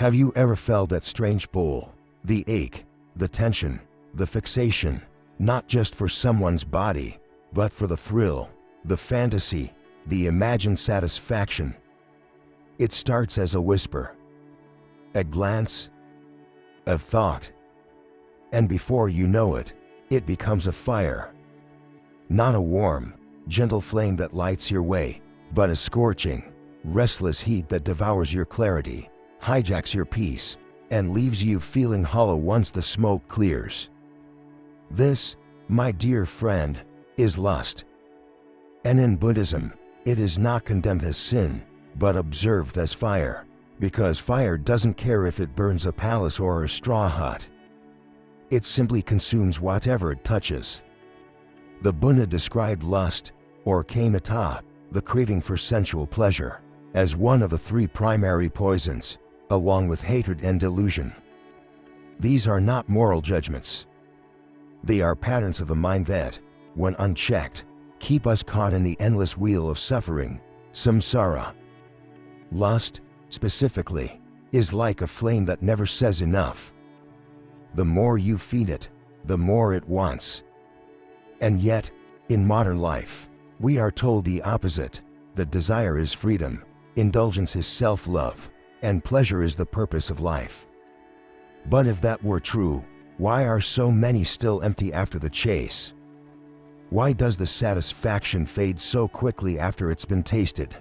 Have you ever felt that strange pull, the ache, the tension, the fixation, not just for someone's body, but for the thrill, the fantasy, the imagined satisfaction? It starts as a whisper, a glance, a thought, and before you know it, it becomes a fire. Not a warm, gentle flame that lights your way, but a scorching, restless heat that devours your clarity, hijacks your peace, and leaves you feeling hollow once the smoke clears. This, my dear friend, is lust. And in Buddhism, it is not condemned as sin, but observed as fire, because fire doesn't care if it burns a palace or a straw hut. It simply consumes whatever it touches. The Buddha described lust, or kamata, the craving for sensual pleasure, as one of the three primary poisons, along with hatred and delusion. These are not moral judgments. They are patterns of the mind that, when unchecked, keep us caught in the endless wheel of suffering, samsara. Lust, specifically, is like a flame that never says enough. The more you feed it, the more it wants. And yet, in modern life, we are told the opposite, that desire is freedom, indulgence is self-love, and pleasure is the purpose of life. But if that were true, why are so many still empty after the chase? Why does the satisfaction fade so quickly after it's been tasted?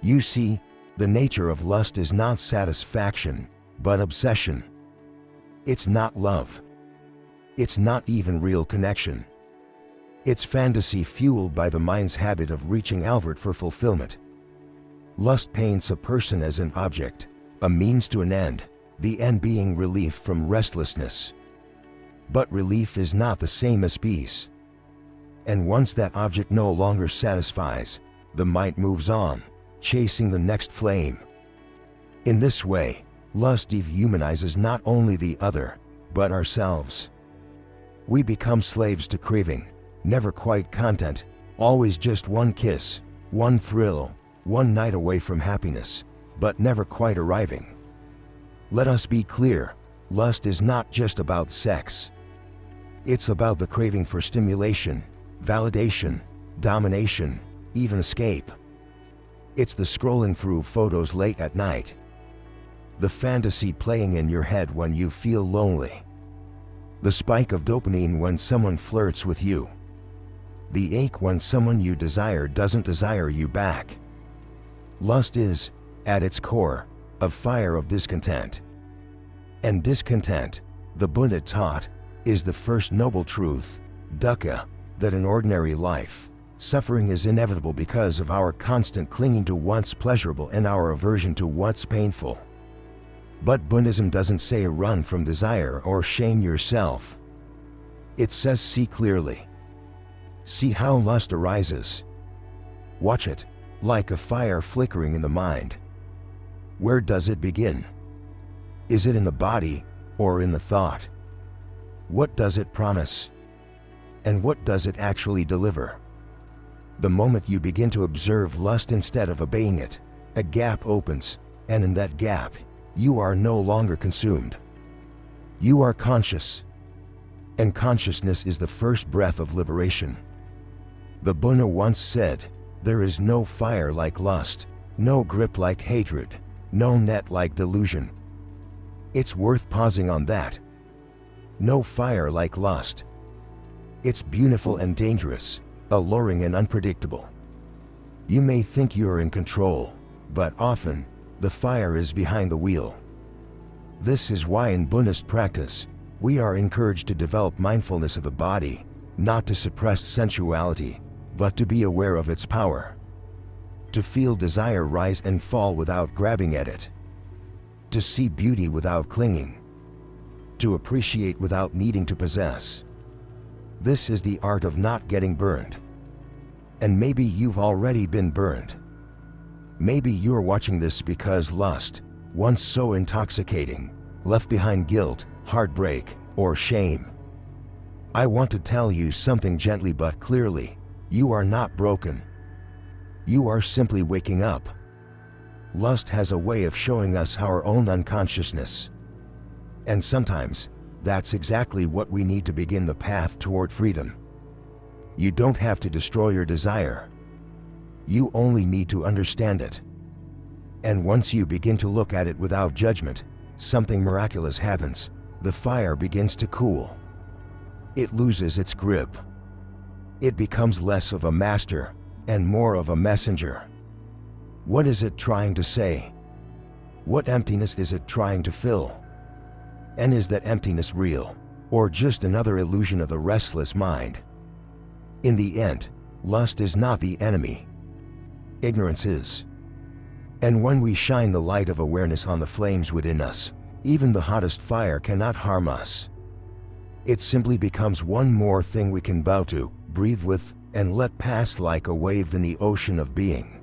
You see, the nature of lust is not satisfaction, but obsession. It's not love. It's not even real connection. It's fantasy fueled by the mind's habit of reaching outward for fulfillment. Lust paints a person as an object, a means to an end, the end being relief from restlessness. But relief is not the same as peace. And once that object no longer satisfies, the mind moves on, chasing the next flame. In this way, lust dehumanizes not only the other, but ourselves. We become slaves to craving, never quite content, always just one kiss, one thrill, one night away from happiness, but never quite arriving. Let us be clear, lust is not just about sex. It's about the craving for stimulation, validation, domination, even escape. It's the scrolling through photos late at night, the fantasy playing in your head when you feel lonely, the spike of dopamine when someone flirts with you, the ache when someone you desire doesn't desire you back. Lust is, at its core, a fire of discontent. And discontent, the Buddha taught, is the first noble truth, dukkha, that in ordinary life, suffering is inevitable because of our constant clinging to what's pleasurable and our aversion to what's painful. But Buddhism doesn't say run from desire or shame yourself. It says see clearly. See how lust arises. Watch it, like a fire flickering in the mind. Where does it begin? Is it in the body or in the thought? What does it promise? And what does it actually deliver? The moment you begin to observe lust instead of obeying it, a gap opens, and in that gap, you are no longer consumed. You are conscious. And consciousness is the first breath of liberation. The Buddha once said, "There is no fire like lust, no grip like hatred, no net like delusion." It's worth pausing on that. No fire like lust. It's beautiful and dangerous, alluring and unpredictable. You may think you're in control, but often, the fire is behind the wheel. This is why in Buddhist practice, we are encouraged to develop mindfulness of the body, not to suppress sensuality, but to be aware of its power. To feel desire rise and fall without grabbing at it. To see beauty without clinging. To appreciate without needing to possess. This is the art of not getting burned. And maybe you've already been burned. Maybe you're watching this because lust, once so intoxicating, left behind guilt, heartbreak, or shame. I want to tell you something gently but clearly. You are not broken. You are simply waking up. Lust has a way of showing us our own unconsciousness. And sometimes, that's exactly what we need to begin the path toward freedom. You don't have to destroy your desire. You only need to understand it. And once you begin to look at it without judgment, something miraculous happens. The fire begins to cool. It loses its grip. It becomes less of a master and more of a messenger. What is it trying to say? What emptiness is it trying to fill? And is that emptiness real, or just another illusion of the restless mind? In the end, lust is not the enemy. Ignorance is. And when we shine the light of awareness on the flames within us, even the hottest fire cannot harm us. It simply becomes one more thing we can bow to, breathe with, and let pass like a wave in the ocean of being.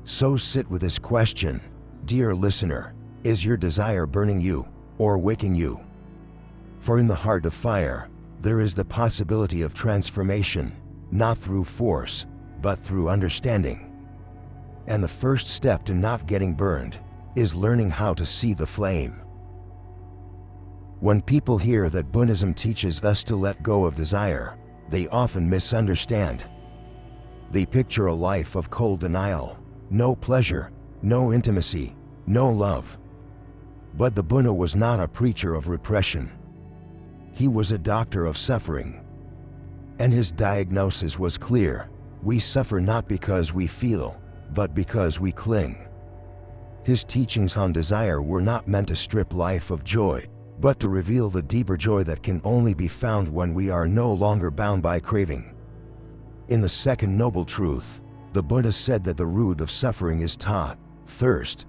So sit with this question, dear listener: is your desire burning you, or waking you? For in the heart of fire, there is the possibility of transformation, not through force, but through understanding. And the first step to not getting burned is learning how to see the flame. When people hear that Buddhism teaches us to let go of desire, they often misunderstand. They picture a life of cold denial, no pleasure, no intimacy, no love. But the Buddha was not a preacher of repression. He was a doctor of suffering. And his diagnosis was clear: we suffer not because we feel, but because we cling. His teachings on desire were not meant to strip life of joy, but to reveal the deeper joy that can only be found when we are no longer bound by craving. In the second noble truth, the Buddha said that the root of suffering is thirst.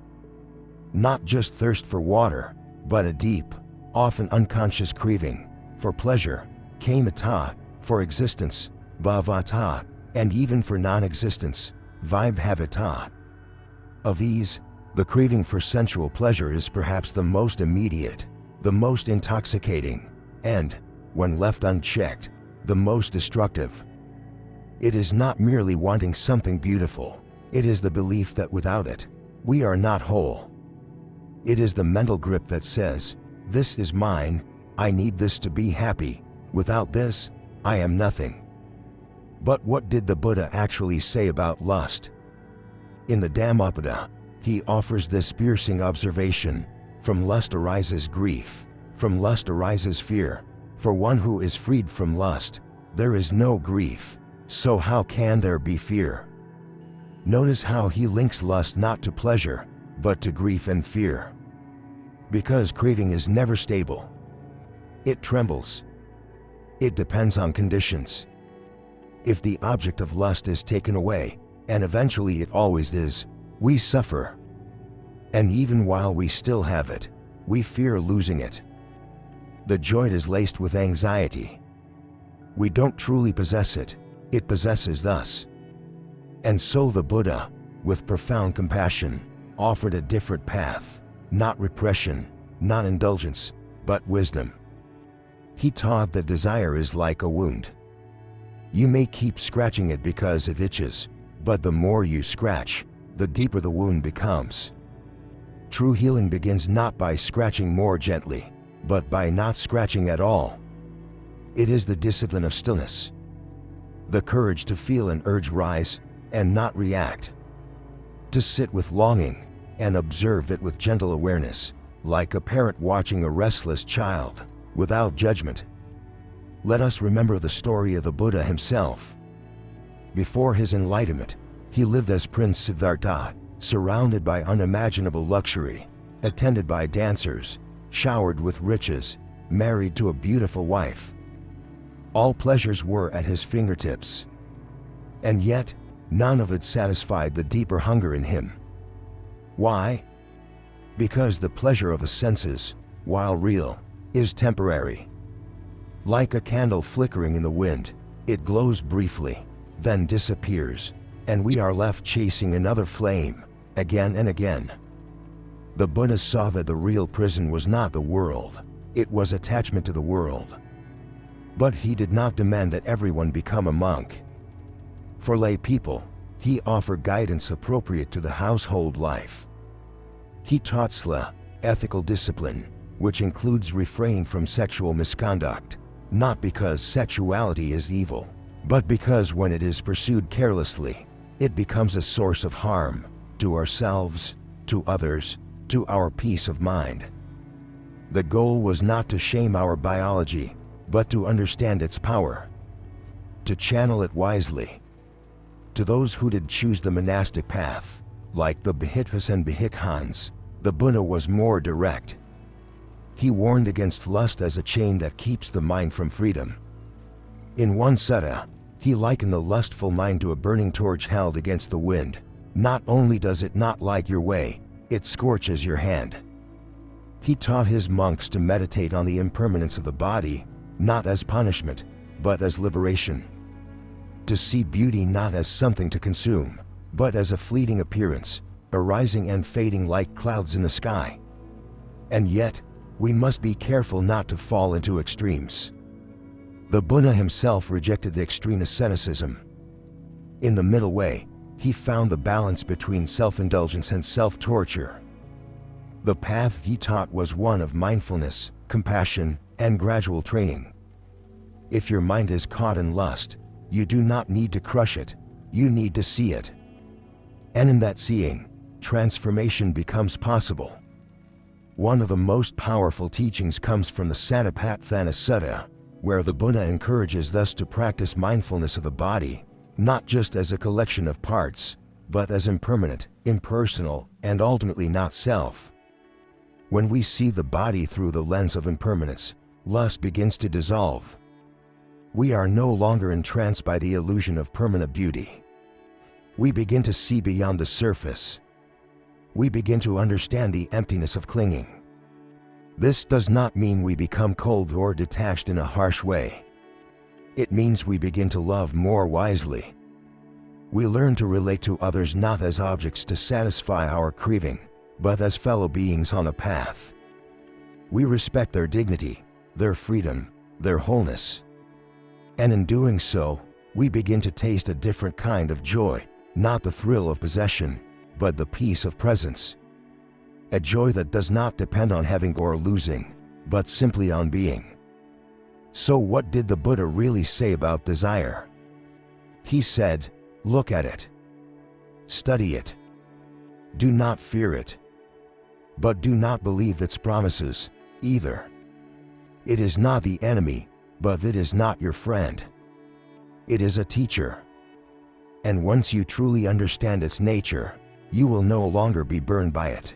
Not just thirst for water, but a deep, often unconscious craving for pleasure, kamata, for existence, bhavata, and even for non-existence, vibhavata. Of these, the craving for sensual pleasure is perhaps the most immediate, the most intoxicating, and, when left unchecked, the most destructive. It is not merely wanting something beautiful, it is the belief that without it, we are not whole. It is the mental grip that says, this is mine, I need this to be happy, without this, I am nothing. But what did the Buddha actually say about lust? In the Dhammapada, he offers this piercing observation: from lust arises grief, from lust arises fear. For one who is freed from lust, there is no grief, so how can there be fear? Notice how he links lust not to pleasure, but to grief and fear. Because craving is never stable. It trembles. It depends on conditions. If the object of lust is taken away, and eventually it always is, we suffer. And even while we still have it, we fear losing it. The joy is laced with anxiety. We don't truly possess it, it possesses us. And so the Buddha, with profound compassion, offered a different path: not repression, not indulgence, but wisdom. He taught that desire is like a wound. You may keep scratching it because it itches, but the more you scratch, the deeper the wound becomes. True healing begins not by scratching more gently, but by not scratching at all. It is the discipline of stillness, the courage to feel an urge rise and not react, to sit with longing and observe it with gentle awareness, like a parent watching a restless child, without judgment. Let us remember the story of the Buddha himself. Before his enlightenment, he lived as Prince Siddhartha, surrounded by unimaginable luxury, attended by dancers, showered with riches, married to a beautiful wife. All pleasures were at his fingertips. And yet, none of it satisfied the deeper hunger in him. Why? Because the pleasure of the senses, while real, is temporary. Like a candle flickering in the wind, it glows briefly, then disappears, and we are left chasing another flame, again and again. The Buddha saw that the real prison was not the world, it was attachment to the world. But he did not demand that everyone become a monk. For lay people, He offered guidance appropriate to the household life. He taught sila, ethical discipline, which includes refraining from sexual misconduct, not because sexuality is evil, but because when it is pursued carelessly, it becomes a source of harm to ourselves, to others, to our peace of mind. The goal was not to shame our biology, but to understand its power, to channel it wisely. To those who did choose the monastic path, like the Bhikkhus and Bhikkhans, the Buddha was more direct. He warned against lust as a chain that keeps the mind from freedom. In one sutta, he likened the lustful mind to a burning torch held against the wind. Not only does it not light your way, it scorches your hand. He taught his monks to meditate on the impermanence of the body, not as punishment, but as liberation. To see beauty not as something to consume, but as a fleeting appearance, arising and fading like clouds in the sky. And yet, we must be careful not to fall into extremes. The Buddha himself rejected the extreme asceticism. In the middle way, he found the balance between self-indulgence and self-torture. The path he taught was one of mindfulness, compassion, and gradual training. If your mind is caught in lust, you do not need to crush it, you need to see it. And in that seeing, transformation becomes possible. One of the most powerful teachings comes from the Satipatthana Sutta, where the Buddha encourages us to practice mindfulness of the body, not just as a collection of parts, but as impermanent, impersonal, and ultimately not self. When we see the body through the lens of impermanence, lust begins to dissolve. We are no longer entranced by the illusion of permanent beauty. We begin to see beyond the surface. We begin to understand the emptiness of clinging. This does not mean we become cold or detached in a harsh way. It means we begin to love more wisely. We learn to relate to others not as objects to satisfy our craving, but as fellow beings on a path. We respect their dignity, their freedom, their wholeness. And in doing so, we begin to taste a different kind of joy, not the thrill of possession, but the peace of presence. A joy that does not depend on having or losing, but simply on being. So what did the Buddha really say about desire? He said, look at it. Study it. Do not fear it. But do not believe its promises, either. It is not the enemy, but it is not your friend. It is a teacher. And once you truly understand its nature, you will no longer be burned by it.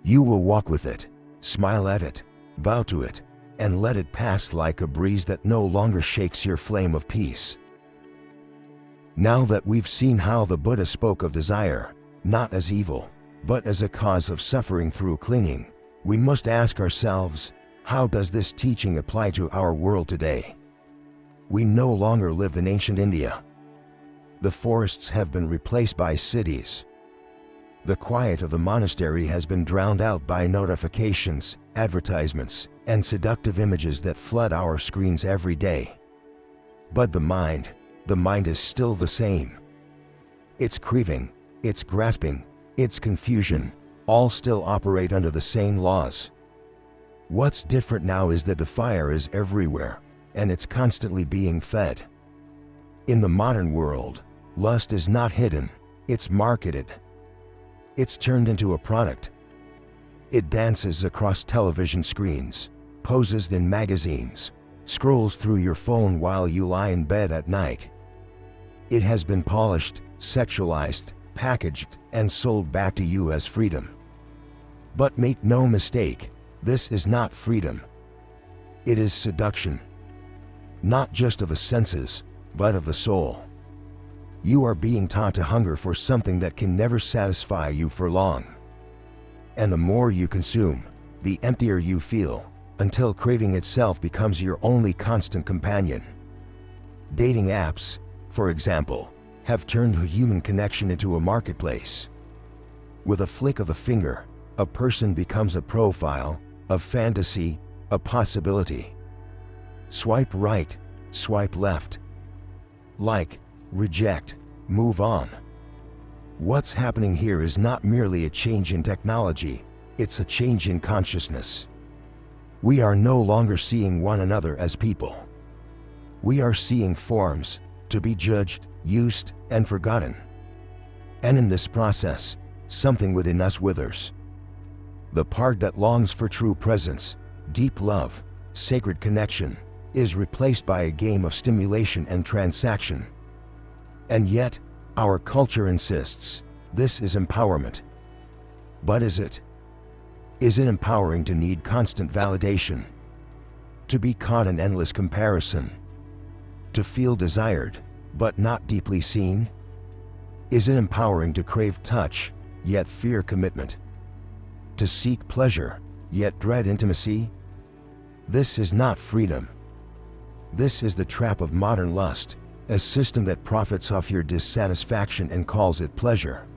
You will walk with it, smile at it, bow to it, and let it pass like a breeze that no longer shakes your flame of peace. Now that we've seen how the Buddha spoke of desire, not as evil, but as a cause of suffering through clinging, we must ask ourselves, how does this teaching apply to our world today? We no longer live in ancient India. The forests have been replaced by cities. The quiet of the monastery has been drowned out by notifications, advertisements, and seductive images that flood our screens every day. But the mind is still the same. Its craving, its grasping, its confusion, all still operate under the same laws. What's different now is that the fire is everywhere, and it's constantly being fed. In the modern world, lust is not hidden, it's marketed. It's turned into a product. It dances across television screens, poses in magazines, scrolls through your phone while you lie in bed at night. It has been polished, sexualized, packaged, and sold back to you as freedom. But make no mistake, this is not freedom. It is seduction. Not just of the senses, but of the soul. You are being taught to hunger for something that can never satisfy you for long. And the more you consume, the emptier you feel, until craving itself becomes your only constant companion. Dating apps, for example, have turned human connection into a marketplace. With a flick of the finger, a person becomes a profile, a fantasy, a possibility. Swipe right, swipe left. Like, reject, move on. What's happening here is not merely a change in technology, it's a change in consciousness. We are no longer seeing one another as people. We are seeing forms, to be judged, used, and forgotten. And in this process, something within us withers. The part that longs for true presence, deep love, sacred connection, is replaced by a game of stimulation and transaction. And yet, our culture insists, this is empowerment. But is it? Is it empowering to need constant validation? To be caught in endless comparison? To feel desired, but not deeply seen? Is it empowering to crave touch, yet fear commitment? To seek pleasure, yet dread intimacy? This is not freedom. This is the trap of modern lust, a system that profits off your dissatisfaction and calls it pleasure.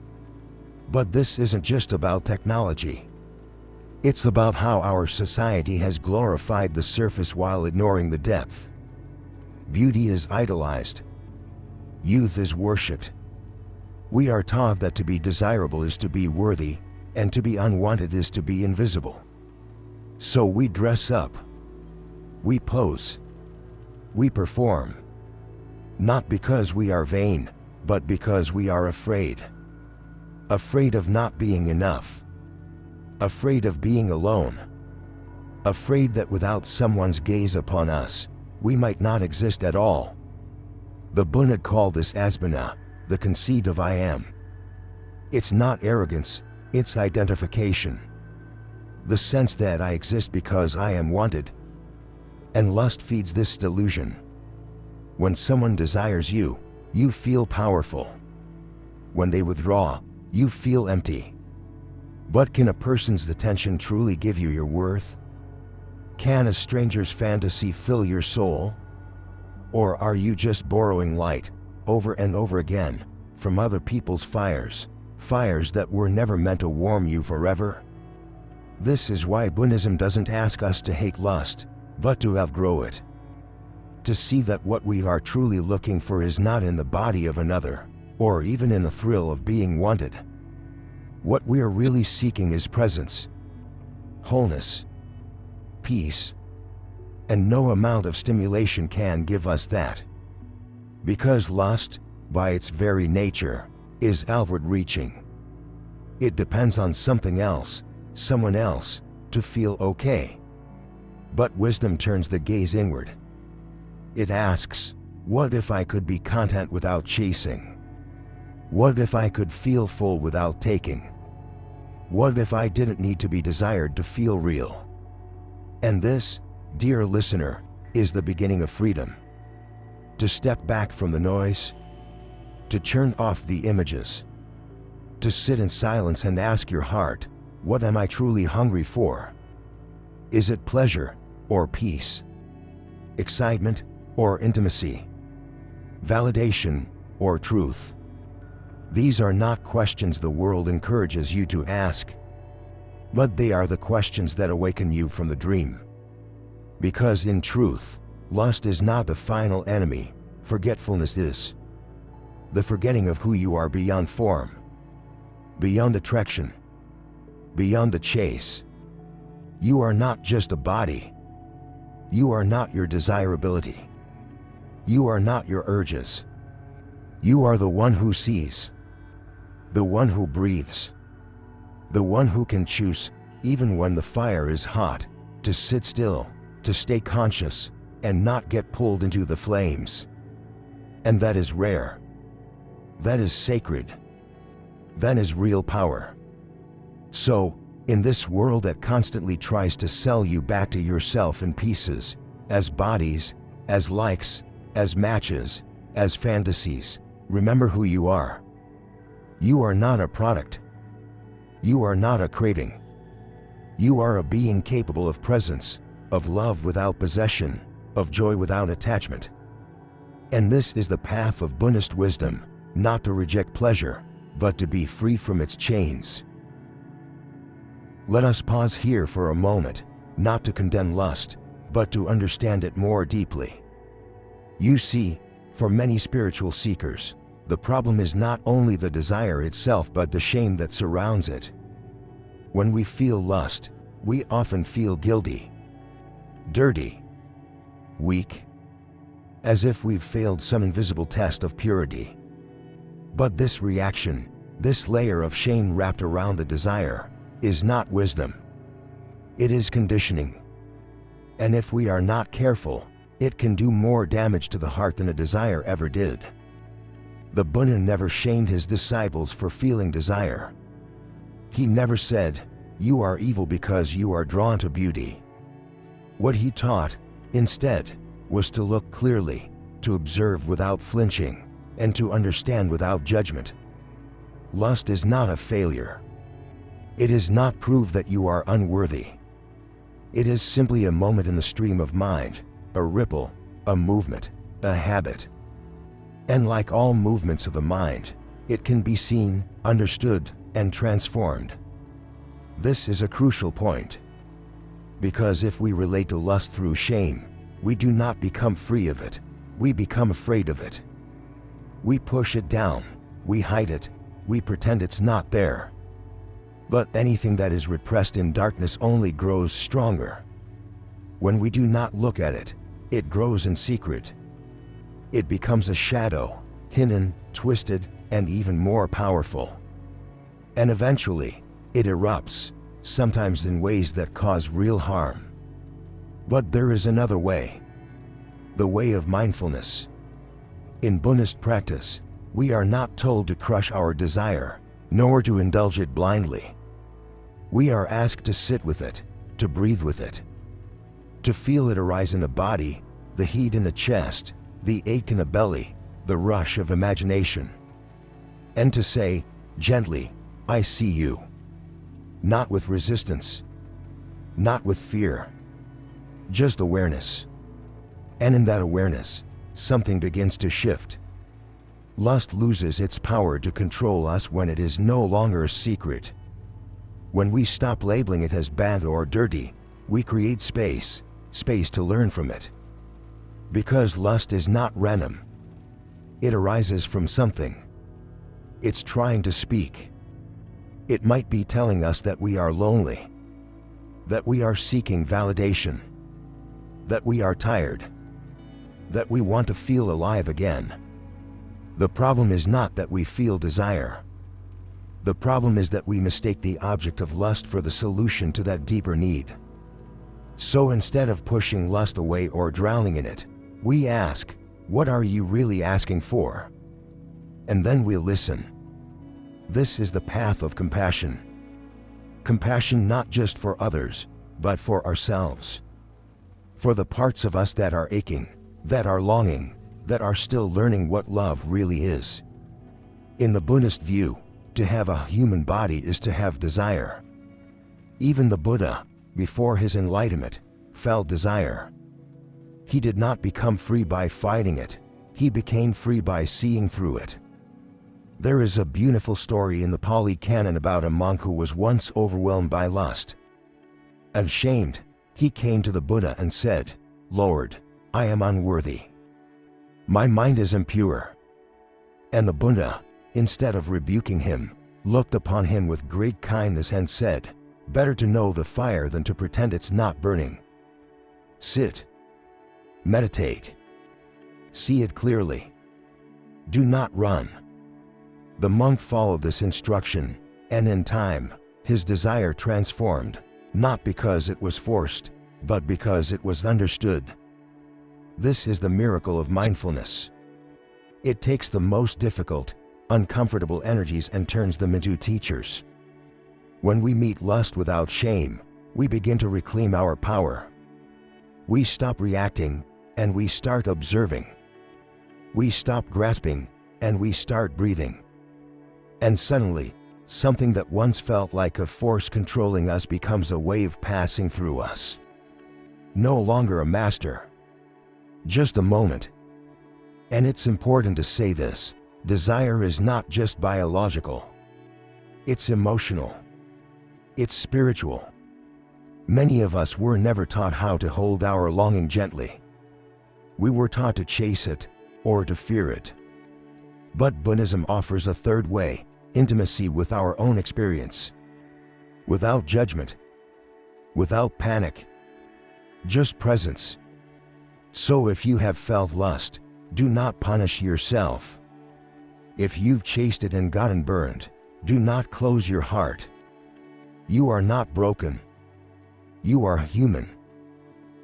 But this isn't just about technology. It's about how our society has glorified the surface while ignoring the depth. Beauty is idolized. Youth is worshipped. We are taught that to be desirable is to be worthy, and to be unwanted is to be invisible. So we dress up. We pose. We perform. Not because we are vain, but because we are afraid. Afraid of not being enough. Afraid of being alone. Afraid that without someone's gaze upon us, we might not exist at all. The Buddha called this asmana, the conceit of I am. It's not arrogance, it's identification. The sense that I exist because I am wanted. And lust feeds this delusion. When someone desires you, you feel powerful. When they withdraw, you feel empty. But can a person's attention truly give you your worth? Can a stranger's fantasy fill your soul? Or are you just borrowing light, over and over again, from other people's fires, fires that were never meant to warm you forever? This is why Buddhism doesn't ask us to hate lust, but to outgrow it. To see that what we are truly looking for is not in the body of another, or even in the thrill of being wanted. What we are really seeking is presence, wholeness, peace, and no amount of stimulation can give us that. Because lust, by its very nature, is outward reaching. It depends on something else, someone else, to feel okay. But wisdom turns the gaze inward. It asks, what if I could be content without chasing? What if I could feel full without taking? What if I didn't need to be desired to feel real? And this, dear listener, is the beginning of freedom. To step back from the noise, to turn off the images, to sit in silence and ask your heart, what am I truly hungry for? Is it pleasure or peace? Excitement or intimacy? Validation or truth? These are not questions the world encourages you to ask, but they are the questions that awaken you from the dream. Because in truth, lust is not the final enemy, forgetfulness is. The forgetting of who you are beyond form, beyond attraction, beyond the chase. You are not just a body. You are not your desirability. You are not your urges. You are the one who sees, the one who breathes, the one who can choose, even when the fire is hot, to sit still, to stay conscious, and not get pulled into the flames. And that is rare. That is sacred. That is real power. So, in this world that constantly tries to sell you back to yourself in pieces, as bodies, as likes, as matches, as fantasies, remember who you are. You are not a product. You are not a craving. You are a being capable of presence, of love without possession, of joy without attachment. And this is the path of Buddhist wisdom, not to reject pleasure, but to be free from its chains. Let us pause here for a moment, not to condemn lust, but to understand it more deeply. You see, for many spiritual seekers, The problem is not only the desire itself but the shame that surrounds it. When we feel lust, we often feel guilty, dirty, weak, as if we've failed some invisible test of purity. But this reaction, this layer of shame wrapped around the desire, is not wisdom. It is conditioning. And if we are not careful, it can do more damage to the heart than a desire ever did. The Buddha never shamed his disciples for feeling desire. He never said, "You are evil because you are drawn to beauty." What he taught, instead, was to look clearly, to observe without flinching, and to understand without judgment. Lust is not a failure. It is not proof that you are unworthy. It is simply a moment in the stream of mind, a ripple, a movement, a habit. And like all movements of the mind, it can be seen, understood, and transformed. This is a crucial point. Because if we relate to lust through shame, we do not become free of it, we become afraid of it. We push it down, we hide it, we pretend it's not there. But anything that is repressed in darkness only grows stronger. When we do not look at it, it grows in secret. It becomes a shadow, hidden, twisted, and even more powerful. And eventually, it erupts, sometimes in ways that cause real harm. But there is another way. The way of mindfulness. In Buddhist practice, we are not told to crush our desire, nor to indulge it blindly. We are asked to sit with it, to breathe with it, to feel it arise in a body, the heat in the chest, the ache in the belly, the rush of imagination. And to say, gently, "I see you." Not with resistance, not with fear, just awareness. And in that awareness, something begins to shift. Lust loses its power to control us when it is no longer a secret. When we stop labeling it as bad or dirty, we create space to learn from it. Because lust is not random. It arises from something. It's trying to speak. It might be telling us that we are lonely, that we are seeking validation, that we are tired, that we want to feel alive again. The problem is not that we feel desire. The problem is that we mistake the object of lust for the solution to that deeper need. So instead of pushing lust away or drowning in it, we ask, "What are you really asking for?" And then we listen. This is the path of compassion. Compassion not just for others, but for ourselves. For the parts of us that are aching, that are longing, that are still learning what love really is. In the Buddhist view, to have a human body is to have desire. Even the Buddha, before his enlightenment, felt desire. He did not become free by fighting it, he became free by seeing through it. There is a beautiful story in the Pali Canon about a monk who was once overwhelmed by lust. Ashamed, he came to the Buddha and said, "Lord, I am unworthy. My mind is impure." And the Buddha, instead of rebuking him, looked upon him with great kindness and said, "Better to know the fire than to pretend it's not burning. Sit. Meditate. See it clearly. Do not run." The monk followed this instruction, and in time, his desire transformed, not because it was forced, but because it was understood. This is the miracle of mindfulness. It takes the most difficult, uncomfortable energies and turns them into teachers. When we meet lust without shame, we begin to reclaim our power. We stop reacting, and we start observing. We stop grasping, and we start breathing. And suddenly, something that once felt like a force controlling us becomes a wave passing through us. No longer a master. Just a moment. And it's important to say this, desire is not just biological. It's emotional. It's spiritual. Many of us were never taught how to hold our longing gently. We were taught to chase it, or to fear it. But Buddhism offers a third way, intimacy with our own experience. Without judgment, without panic, just presence. So if you have felt lust, do not punish yourself. If you've chased it and gotten burned, do not close your heart. You are not broken. You are human.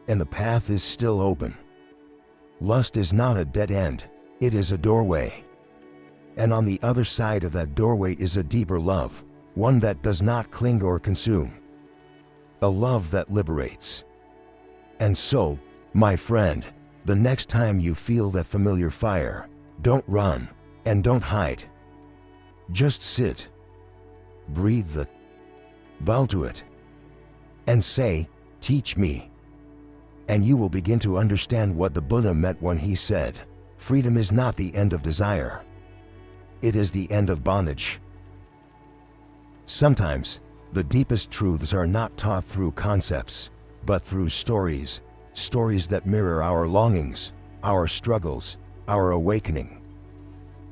And the path is still open. Lust is not a dead end, it is a doorway. And on the other side of that doorway is a deeper love, one that does not cling or consume. A love that liberates. And so, my friend, the next time you feel that familiar fire, don't run and don't hide. Just sit, breathe the bow to it, and say, teach me. And you will begin to understand what the Buddha meant when he said, freedom is not the end of desire. It is the end of bondage. Sometimes, the deepest truths are not taught through concepts, but through stories, stories that mirror our longings, our struggles, our awakening.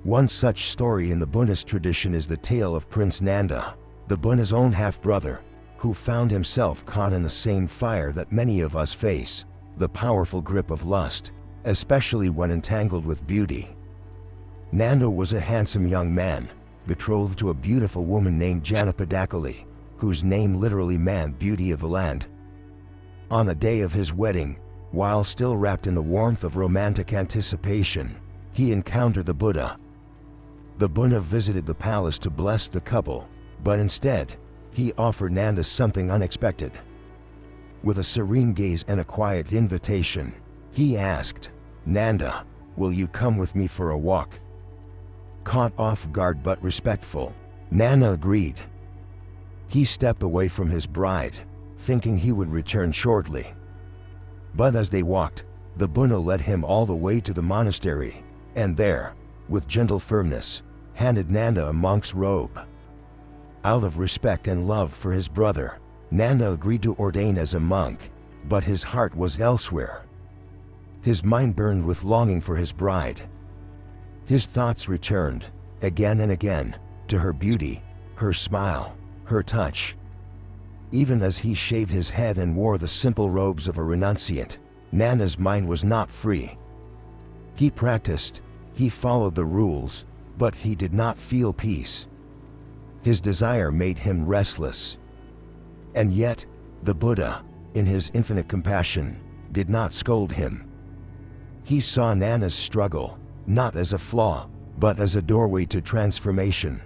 One such story in the Buddhist tradition is the tale of Prince Nanda, the Buddha's own half-brother, who found himself caught in the same fire that many of us face, the powerful grip of lust, especially when entangled with beauty. Nanda was a handsome young man, betrothed to a beautiful woman named Janapadakali, whose name literally meant beauty of the land. On the day of his wedding, while still wrapped in the warmth of romantic anticipation, he encountered the Buddha. The Buddha visited the palace to bless the couple, but instead, he offered Nanda something unexpected. With a serene gaze and a quiet invitation, he asked, Nanda, will you come with me for a walk? Caught off guard but respectful, Nanda agreed. He stepped away from his bride, thinking he would return shortly. But as they walked, the Buddha led him all the way to the monastery, and there, with gentle firmness, handed Nanda a monk's robe. Out of respect and love for his brother, Nanda agreed to ordain as a monk, but his heart was elsewhere. His mind burned with longing for his bride. His thoughts returned, again and again, to her beauty, her smile, her touch. Even as he shaved his head and wore the simple robes of a renunciate, Nanda's mind was not free. He practiced, he followed the rules, but he did not feel peace. His desire made him restless. And yet, the Buddha, in his infinite compassion, did not scold him. He saw Nanda's struggle, not as a flaw, but as a doorway to transformation.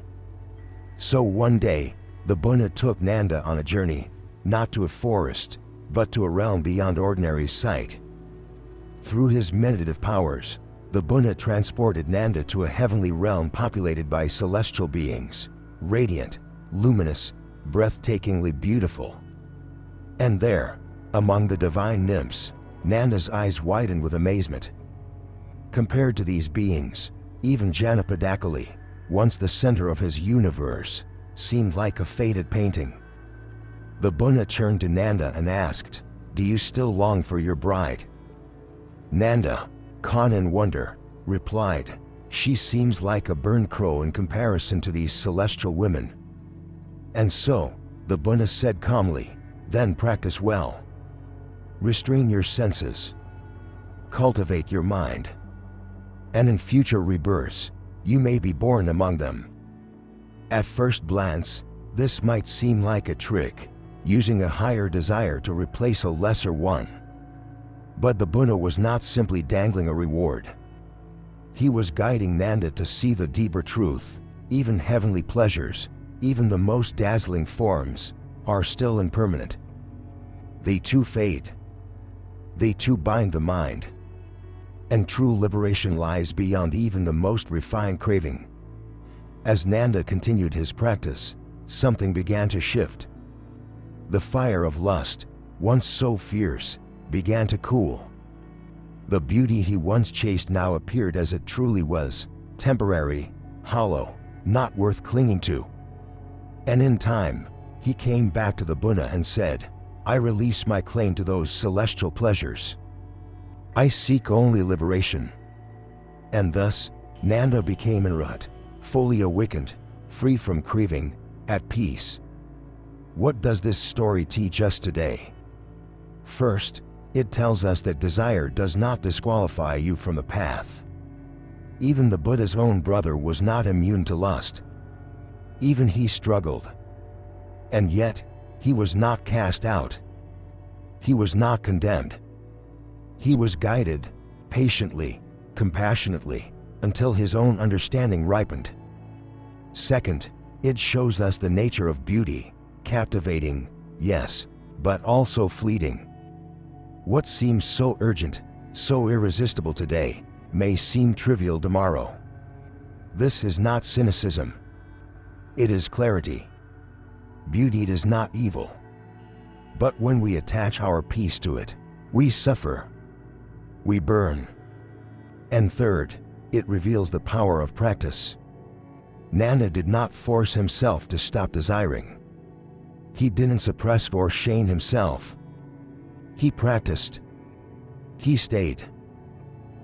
So one day, the Buddha took Nanda on a journey, not to a forest, but to a realm beyond ordinary sight. Through his meditative powers, the Buddha transported Nanda to a heavenly realm populated by celestial beings, radiant, luminous, breathtakingly beautiful. And there, among the divine nymphs, Nanda's eyes widened with amazement. Compared to these beings, even Janapadakali, once the center of his universe, seemed like a faded painting. The Buddha turned to Nanda and asked, "Do you still long for your bride?" Nanda, caught in wonder, replied, "She seems like a burned crow in comparison to these celestial women." And so, the Buddha said calmly, "Then practice well. Restrain your senses. Cultivate your mind. And in future rebirths, you may be born among them." At first glance, this might seem like a trick, using a higher desire to replace a lesser one. But the Buddha was not simply dangling a reward. He was guiding Nanda to see the deeper truth. Even heavenly pleasures, even the most dazzling forms, are still impermanent. They too fade. They too bind the mind. And true liberation lies beyond even the most refined craving. As Nanda continued his practice, something began to shift. The fire of lust, once so fierce, began to cool. The beauty he once chased now appeared as it truly was, temporary, hollow, not worth clinging to. And in time, he came back to the Buddha and said, "I release my claim to those celestial pleasures. I seek only liberation." And thus, Nanda became enlightened, fully awakened, free from craving, at peace. What does this story teach us today? First, it tells us that desire does not disqualify you from the path. Even the Buddha's own brother was not immune to lust. Even he struggled. And yet, he was not cast out. He was not condemned. He was guided, patiently, compassionately, until his own understanding ripened. Second, it shows us the nature of beauty, captivating, yes, but also fleeting. What seems so urgent, so irresistible today, may seem trivial tomorrow. This is not cynicism. It is clarity. Beauty is not evil. But when we attach our peace to it, we suffer. We burn. And third, it reveals the power of practice. Nanda did not force himself to stop desiring. He didn't suppress or shame himself. He practiced. He stayed.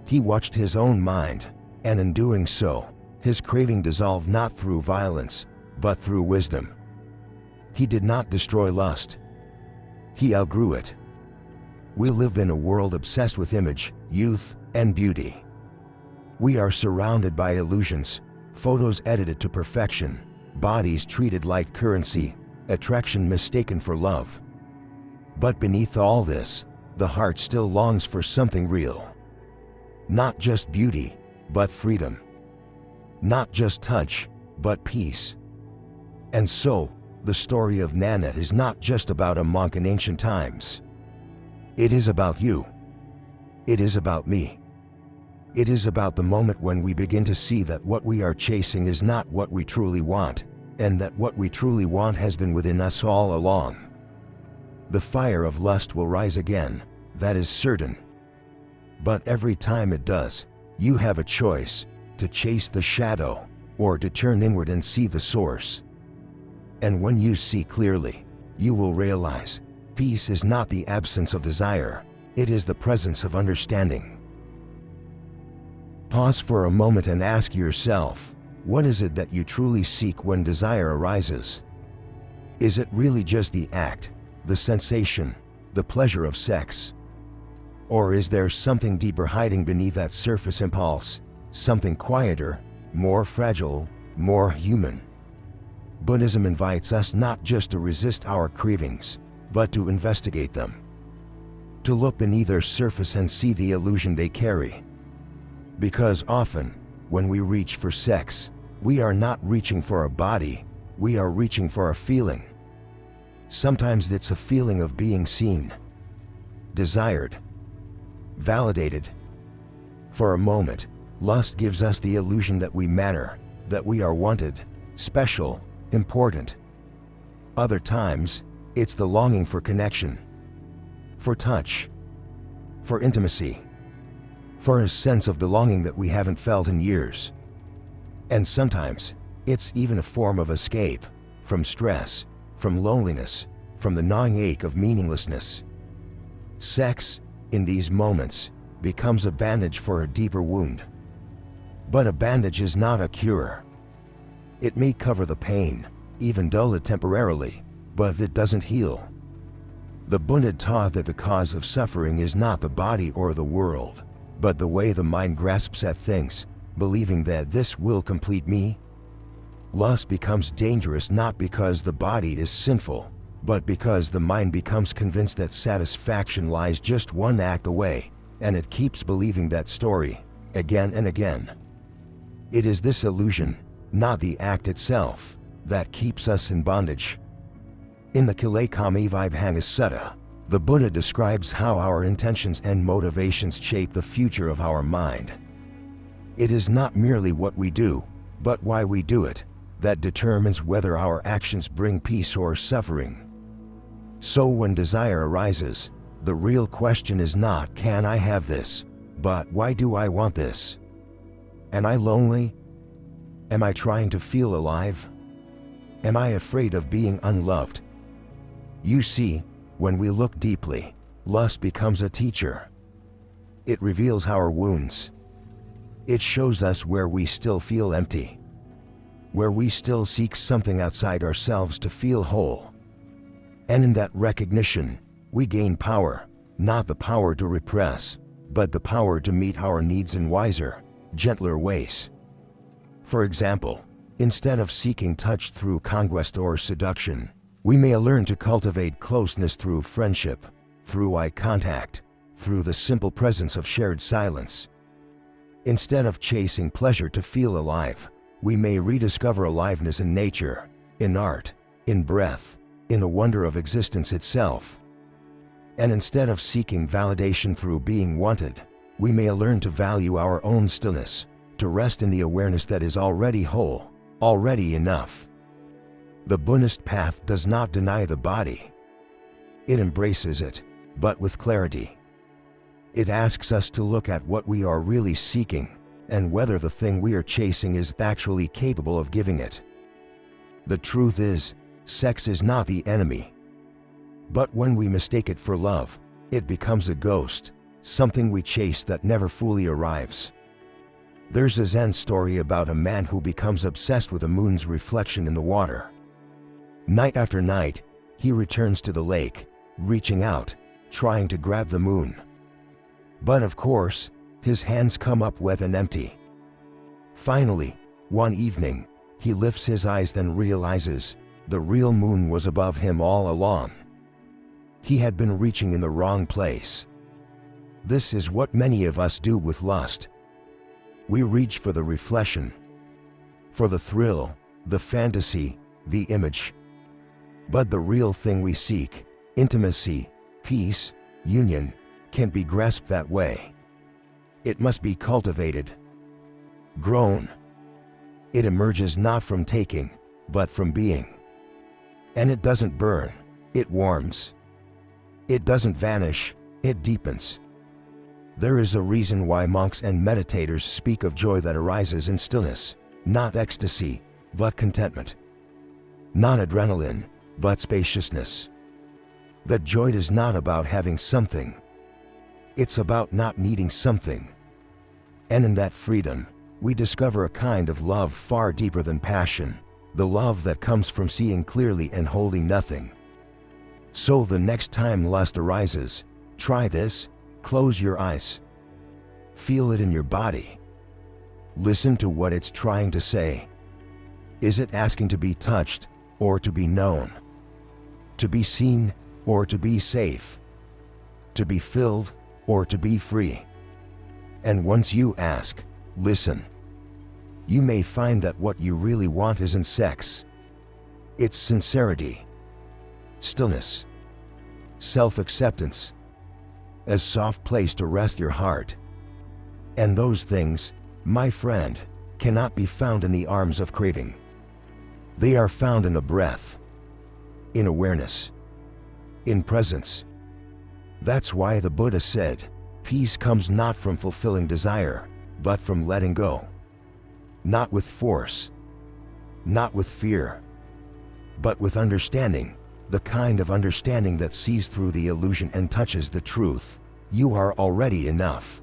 He watched his own mind, and in doing so, his craving dissolved not through violence, but through wisdom. He did not destroy lust. He outgrew it. We live in a world obsessed with image, youth, and beauty. We are surrounded by illusions, photos edited to perfection, bodies treated like currency, attraction mistaken for love. But beneath all this, the heart still longs for something real. Not just beauty, but freedom. Not just touch, but peace. And so, the story of Nanda is not just about a monk in ancient times. It is about you. It is about me. It is about the moment when we begin to see that what we are chasing is not what we truly want, and that what we truly want has been within us all along. The fire of lust will rise again, that is certain. But every time it does, you have a choice, to chase the shadow, or to turn inward and see the source. And when you see clearly, you will realize, peace is not the absence of desire, it is the presence of understanding. Pause for a moment and ask yourself, what is it that you truly seek when desire arises? Is it really just the act, the sensation, the pleasure of sex? Or is there something deeper hiding beneath that surface impulse, something quieter, more fragile, more human? Buddhism invites us not just to resist our cravings, but to investigate them. To look beneath their surface and see the illusion they carry. Because often, when we reach for sex, we are not reaching for a body, we are reaching for a feeling. Sometimes it's a feeling of being seen, desired, validated. For a moment, lust gives us the illusion that we matter, that we are wanted, special, important. Other times, it's the longing for connection, for touch, for intimacy, for a sense of belonging that we haven't felt in years. And sometimes, it's even a form of escape, from stress, from loneliness, from the gnawing ache of meaninglessness. Sex, in these moments, becomes a bandage for a deeper wound. But a bandage is not a cure. It may cover the pain, even dull it temporarily, but it doesn't heal. The Buddha taught that the cause of suffering is not the body or the world, but the way the mind grasps at things, believing that this will complete me. Lust becomes dangerous not because the body is sinful, but because the mind becomes convinced that satisfaction lies just one act away, and it keeps believing that story, again and again. It is this illusion, not the act itself, that keeps us in bondage. In the Celibacy Sutta, the Buddha describes how our intentions and motivations shape the future of our mind. It is not merely what we do, but why we do it, that determines whether our actions bring peace or suffering. So when desire arises, the real question is not, can I have this, but why do I want this? Am I lonely? Am I trying to feel alive? Am I afraid of being unloved? You see, when we look deeply, lust becomes a teacher. It reveals our wounds. It shows us where we still feel empty, where we still seek something outside ourselves to feel whole. And in that recognition, we gain power, not the power to repress, but the power to meet our needs in wiser, gentler ways. For example, instead of seeking touch through conquest or seduction, we may learn to cultivate closeness through friendship, through eye contact, through the simple presence of shared silence. Instead of chasing pleasure to feel alive, we may rediscover aliveness in nature, in art, in breath, in the wonder of existence itself. And instead of seeking validation through being wanted, we may learn to value our own stillness, to rest in the awareness that is already whole, already enough. The Buddhist path does not deny the body. It embraces it, but with clarity. It asks us to look at what we are really seeking, and whether the thing we are chasing is actually capable of giving it. The truth is, sex is not the enemy. But when we mistake it for love, it becomes a ghost, something we chase that never fully arrives. There's a Zen story about a man who becomes obsessed with the moon's reflection in the water. Night after night, he returns to the lake, reaching out, trying to grab the moon. But of course, his hands come up wet and empty. Finally, one evening, he lifts his eyes and realizes the real moon was above him all along. He had been reaching in the wrong place. This is what many of us do with lust. We reach for the reflection, for the thrill, the fantasy, the image. But the real thing we seek, intimacy, peace, union, can't be grasped that way. It must be cultivated, grown. It emerges not from taking, but from being. And it doesn't burn, it warms. It doesn't vanish, it deepens. There is a reason why monks and meditators speak of joy that arises in stillness, not ecstasy, but contentment. Not adrenaline, but spaciousness. That joy is not about having something. It's about not needing something. And in that freedom, we discover a kind of love far deeper than passion, the love that comes from seeing clearly and holding nothing. So the next time lust arises, try this, close your eyes. Feel it in your body. Listen to what it's trying to say. Is it asking to be touched, or to be known? To be seen, or to be safe? To be filled, or to be free? And once you ask, listen, you may find that what you really want isn't sex. It's sincerity, stillness, self-acceptance, a soft place to rest your heart. And those things, my friend, cannot be found in the arms of craving. They are found in the breath, in awareness, in presence. That's why the Buddha said, peace comes not from fulfilling desire, but from letting go. Not with force, not with fear, but with understanding, the kind of understanding that sees through the illusion and touches the truth. You are already enough.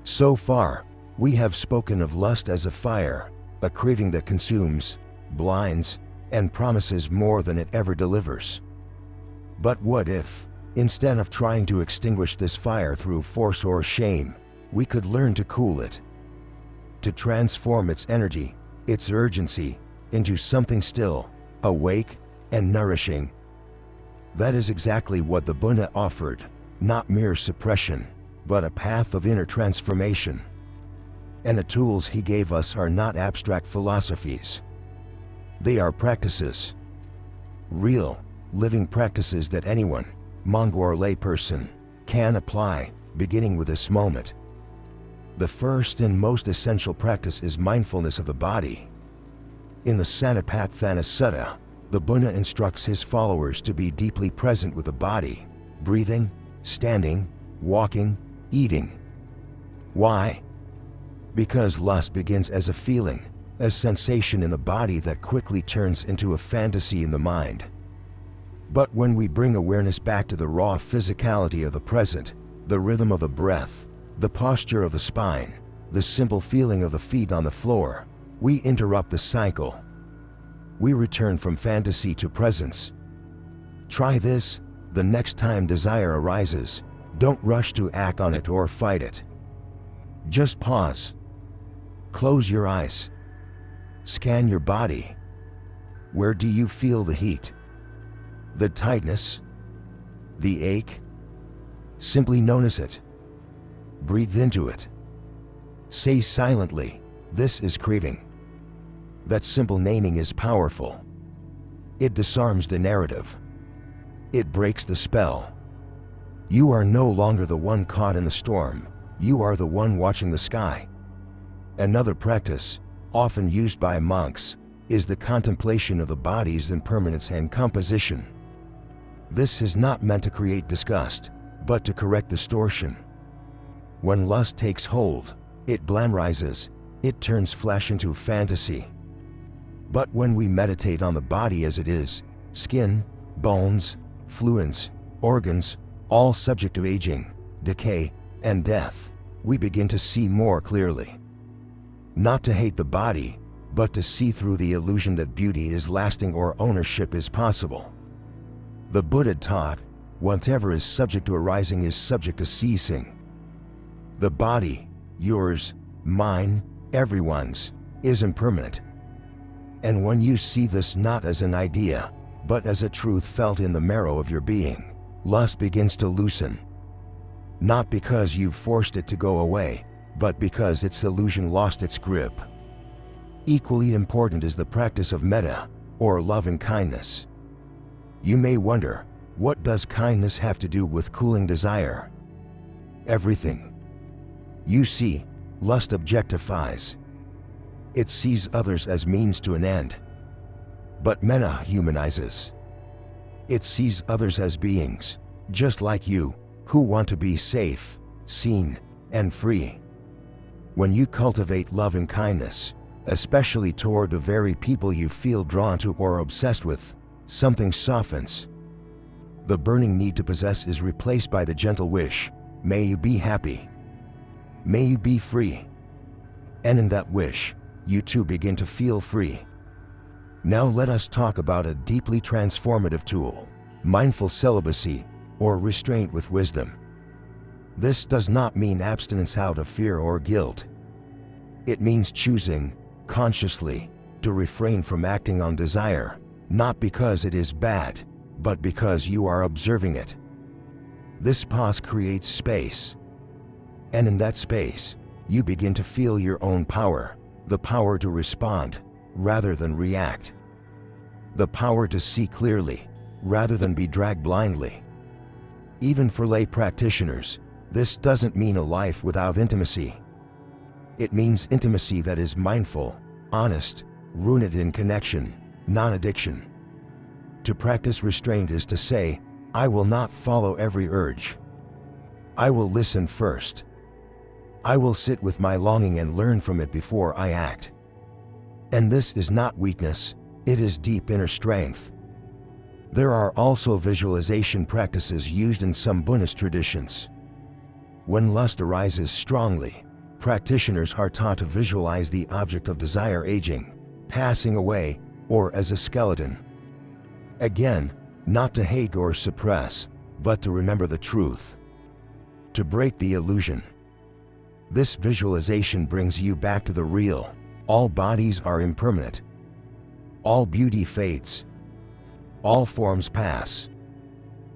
So far, we have spoken of lust as a fire, a craving that consumes, blinds, and promises more than it ever delivers. But what if, instead of trying to extinguish this fire through force or shame, we could learn to cool it, to transform its energy, its urgency, into something still, awake, and nourishing? That is exactly what the Buddha offered, not mere suppression, but a path of inner transformation. And the tools he gave us are not abstract philosophies. They are practices. Real, living practices that anyone, monk or layperson, can apply, beginning with this moment. The first and most essential practice is mindfulness of the body. In the Satipatthana Sutta, the Buddha instructs his followers to be deeply present with the body, breathing, standing, walking, eating. Why? Because lust begins as a feeling, a sensation in the body that quickly turns into a fantasy in the mind. But when we bring awareness back to the raw physicality of the present, the rhythm of the breath, the posture of the spine, the simple feeling of the feet on the floor, we interrupt the cycle. We return from fantasy to presence. Try this the next time desire arises. Don't rush to act on it or fight it. Just pause. Close your eyes. Scan your body. Where do you feel the heat? The tightness? The ache? Simply notice it. Breathe into it. Say silently, "This is craving." That simple naming is powerful. It disarms the narrative. It breaks the spell. You are no longer the one caught in the storm. You are the one watching the sky. Another practice, often used by monks, is the contemplation of the body's impermanence and composition. This is not meant to create disgust, but to correct distortion. When lust takes hold, it glamorizes, it turns flesh into fantasy. But when we meditate on the body as it is, skin, bones, fluids, organs, all subject to aging, decay, and death, we begin to see more clearly. Not to hate the body, but to see through the illusion that beauty is lasting or ownership is possible. The Buddha taught, whatever is subject to arising is subject to ceasing. The body, yours, mine, everyone's, is impermanent. And when you see this not as an idea, but as a truth felt in the marrow of your being, lust begins to loosen. Not because you've forced it to go away, but because its illusion lost its grip. Equally important is the practice of metta, or loving kindness. You may wonder, what does kindness have to do with cooling desire? Everything. You see, lust objectifies. It sees others as means to an end. But metta humanizes. It sees others as beings, just like you, who want to be safe, seen, and free. When you cultivate loving kindness, especially toward the very people you feel drawn to or obsessed with, something softens. The burning need to possess is replaced by the gentle wish, "May you be happy. May you be free." And in that wish, you too begin to feel free. Now let us talk about a deeply transformative tool, mindful celibacy, or restraint with wisdom. This does not mean abstinence out of fear or guilt. It means choosing, consciously, to refrain from acting on desire, not because it is bad, but because you are observing it. This pause creates space. And in that space, you begin to feel your own power, the power to respond, rather than react. The power to see clearly, rather than be dragged blindly. Even for lay practitioners, this doesn't mean a life without intimacy. It means intimacy that is mindful, honest, rooted in connection, not addiction. To practice restraint is to say, "I will not follow every urge. I will listen first. I will sit with my longing and learn from it before I act." And this is not weakness, it is deep inner strength. There are also visualization practices used in some Buddhist traditions. When lust arises strongly, practitioners are taught to visualize the object of desire aging, passing away, or as a skeleton. Again, not to hate or suppress, but to remember the truth. To break the illusion. This visualization brings you back to the real. All bodies are impermanent. All beauty fades. All forms pass.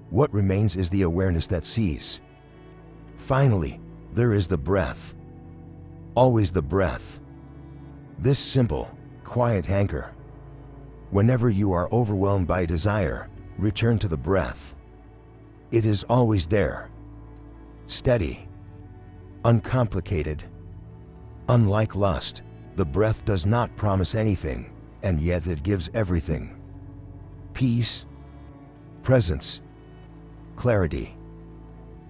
What remains is the awareness that sees. Finally, there is the breath. Always the breath. This simple, quiet anchor. Whenever you are overwhelmed by desire, return to the breath. It is always there. Steady. Uncomplicated. Unlike lust, the breath does not promise anything, and yet it gives everything. Peace, presence, clarity.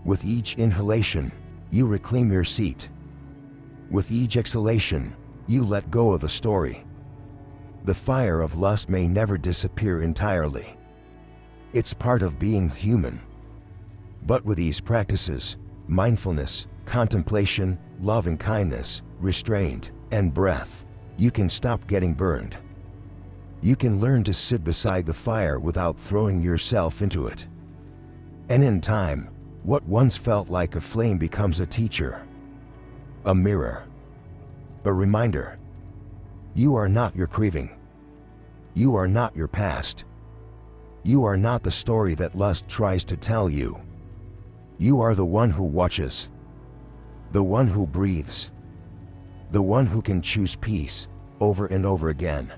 With each inhalation, you reclaim your seat. With each exhalation, you let go of the story. The fire of lust may never disappear entirely. It's part of being human. But with these practices, mindfulness, contemplation, love and kindness, restraint, and breath, you can stop getting burned. You can learn to sit beside the fire without throwing yourself into it. And in time, what once felt like a flame becomes a teacher, a mirror, a reminder. You are not your craving. You are not your past. You are not the story that lust tries to tell you. You are the one who watches, the one who breathes, the one who can choose peace over and over again.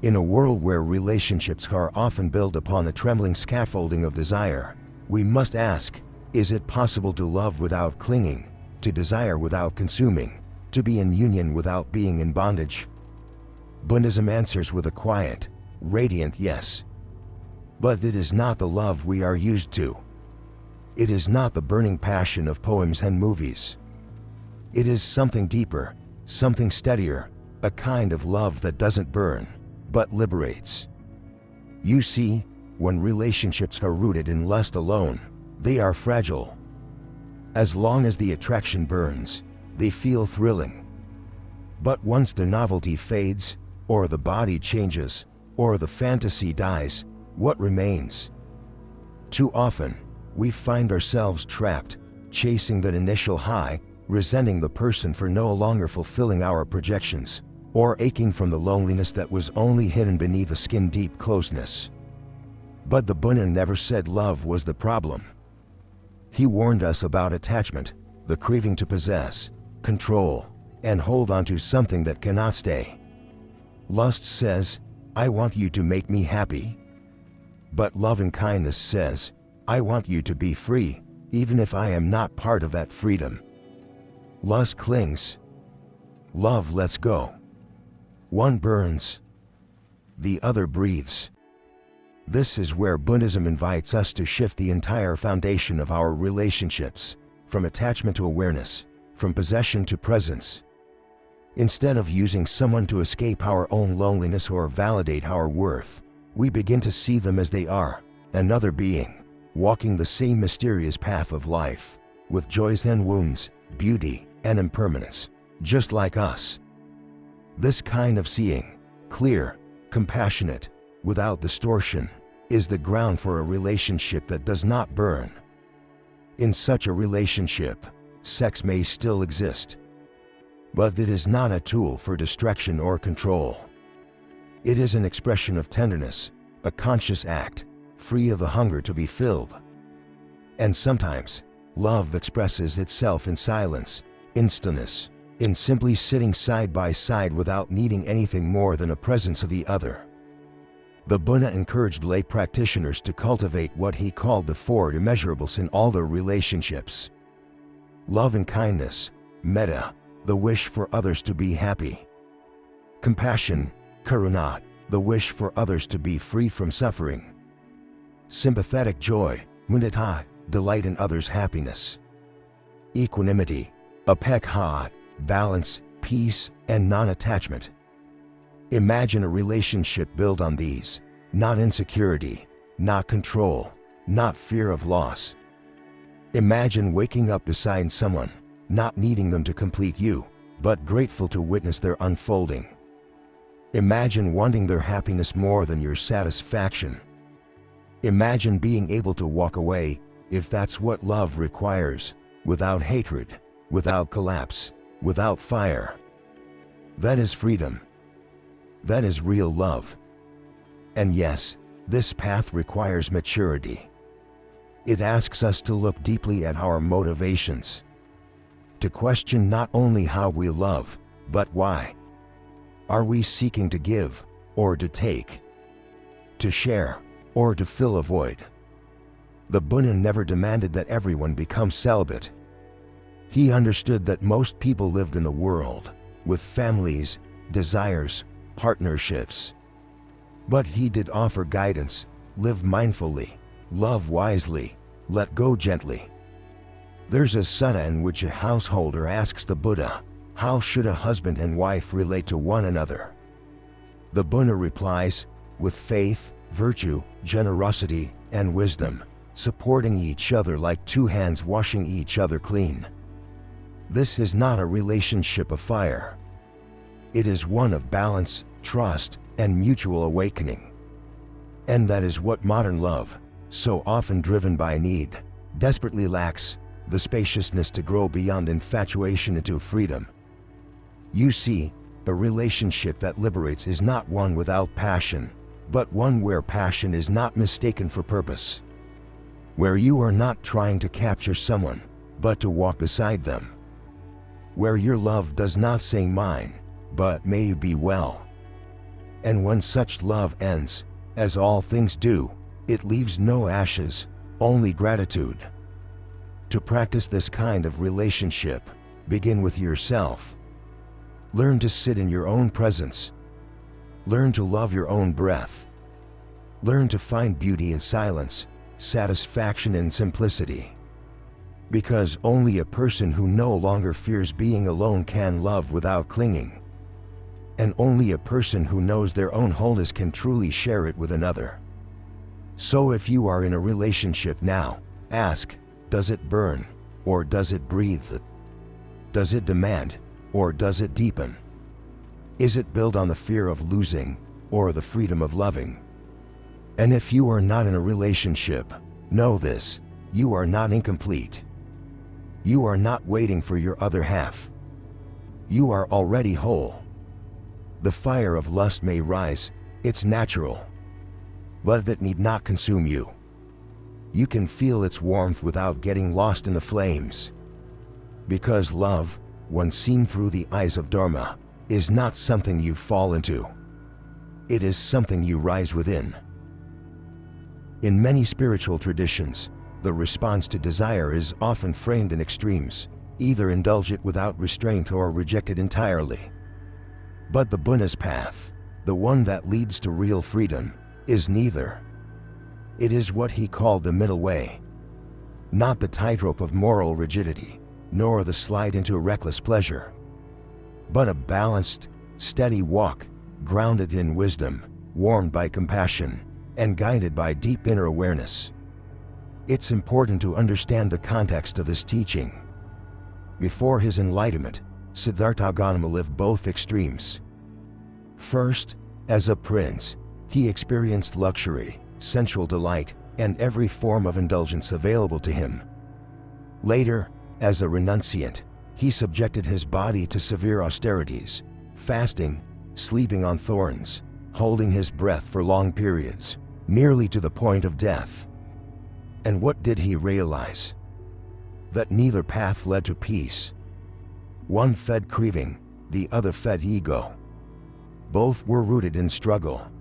In a world where relationships are often built upon a trembling scaffolding of desire, we must ask, is it possible to love without clinging, to desire without consuming, to be in union without being in bondage? Buddhism answers with a quiet, radiant yes. But it is not the love we are used to. It is not the burning passion of poems and movies. It is something deeper, something steadier, a kind of love that doesn't burn, but liberates. You see, when relationships are rooted in lust alone, they are fragile. As long as the attraction burns, they feel thrilling. But once the novelty fades, or the body changes, or the fantasy dies, what remains? Too often, we find ourselves trapped, chasing that initial high, resenting the person for no longer fulfilling our projections, or aching from the loneliness that was only hidden beneath a skin-deep closeness. But the Buddha never said love was the problem. He warned us about attachment, the craving to possess, control, and hold on to something that cannot stay. Lust says, I want you to make me happy. But loving kindness says, I want you to be free, even if I am not part of that freedom. Lust clings. Love lets go. One burns. The other breathes. This is where Buddhism invites us to shift the entire foundation of our relationships, from attachment to awareness, from possession to presence. Instead of using someone to escape our own loneliness or validate our worth, we begin to see them as they are, another being, walking the same mysterious path of life, with joys and wounds, beauty and impermanence, just like us. This kind of seeing, clear, compassionate, without distortion, is the ground for a relationship that does not burn. In such a relationship, sex may still exist, but it is not a tool for distraction or control. It is an expression of tenderness, a conscious act, free of the hunger to be filled. And sometimes, love expresses itself in silence, in stillness, in simply sitting side by side without needing anything more than a presence of the other. The Buddha encouraged lay practitioners to cultivate what he called the four immeasurables in all their relationships. Love and kindness, metta, the wish for others to be happy. Compassion, karuna, the wish for others to be free from suffering. Sympathetic joy, mudita, delight in others' happiness. Equanimity, upekkha, balance, peace, and non-attachment. Imagine a relationship built on these, not insecurity, not control, not fear of loss. Imagine waking up beside someone, not needing them to complete you, but grateful to witness their unfolding. Imagine wanting their happiness more than your satisfaction. Imagine being able to walk away, if that's what love requires, without hatred, without collapse, without fire. That is freedom. That is real love. And yes, this path requires maturity. It asks us to look deeply at our motivations, to question not only how we love, but why. Are we seeking to give, or to take? To share, or to fill a void? The Buddha never demanded that everyone become celibate. He understood that most people lived in a world, with families, desires, partnerships. But he did offer guidance: live mindfully, love wisely, let go gently. There's a sutta in which a householder asks the Buddha, how should a husband and wife relate to one another? The Buddha replies, with faith, virtue, generosity, and wisdom, supporting each other like two hands washing each other clean. This is not a relationship of fire. It is one of balance, trust, and mutual awakening. And that is what modern love, so often driven by need, desperately lacks: the spaciousness to grow beyond infatuation into freedom. You see, a relationship that liberates is not one without passion, but one where passion is not mistaken for purpose. Where you are not trying to capture someone, but to walk beside them. Where your love does not say mine, but may you be well. And when such love ends, as all things do, it leaves no ashes, only gratitude. To practice this kind of relationship, begin with yourself. Learn to sit in your own presence. Learn to love your own breath. Learn to find beauty in silence, satisfaction in simplicity. Because only a person who no longer fears being alone can love without clinging. And only a person who knows their own wholeness can truly share it with another. So if you are in a relationship now, ask, does it burn, or does it breathe? Does it demand, or does it deepen? Is it built on the fear of losing, or the freedom of loving? And if you are not in a relationship, know this: you are not incomplete. You are not waiting for your other half. You are already whole. The fire of lust may rise, it's natural. But it need not consume you. You can feel its warmth without getting lost in the flames. Because love, when seen through the eyes of Dharma, is not something you fall into. It is something you rise within. In many spiritual traditions, the response to desire is often framed in extremes: either indulge it without restraint or reject it entirely. But the Buddhist path, the one that leads to real freedom, is neither. It is what he called the middle way. Not the tightrope of moral rigidity, nor the slide into reckless pleasure, but a balanced, steady walk, grounded in wisdom, warmed by compassion, and guided by deep inner awareness. It's important to understand the context of this teaching. Before his enlightenment, Siddhartha Gautama lived both extremes. First, as a prince, he experienced luxury, sensual delight, and every form of indulgence available to him. Later, as a renunciant, he subjected his body to severe austerities, fasting, sleeping on thorns, holding his breath for long periods, nearly to the point of death. And what did he realize? That neither path led to peace. One fed craving, the other fed ego. Both were rooted in struggle.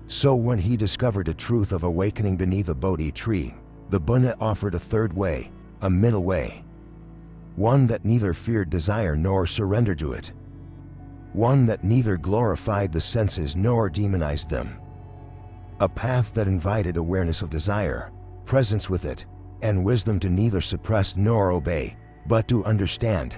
So when he discovered the truth of awakening beneath a Bodhi tree, the Buddha offered a third way, a middle way. One that neither feared desire nor surrendered to it. One that neither glorified the senses nor demonized them. A path that invited awareness of desire, presence with it, and wisdom to neither suppress nor obey, but to understand.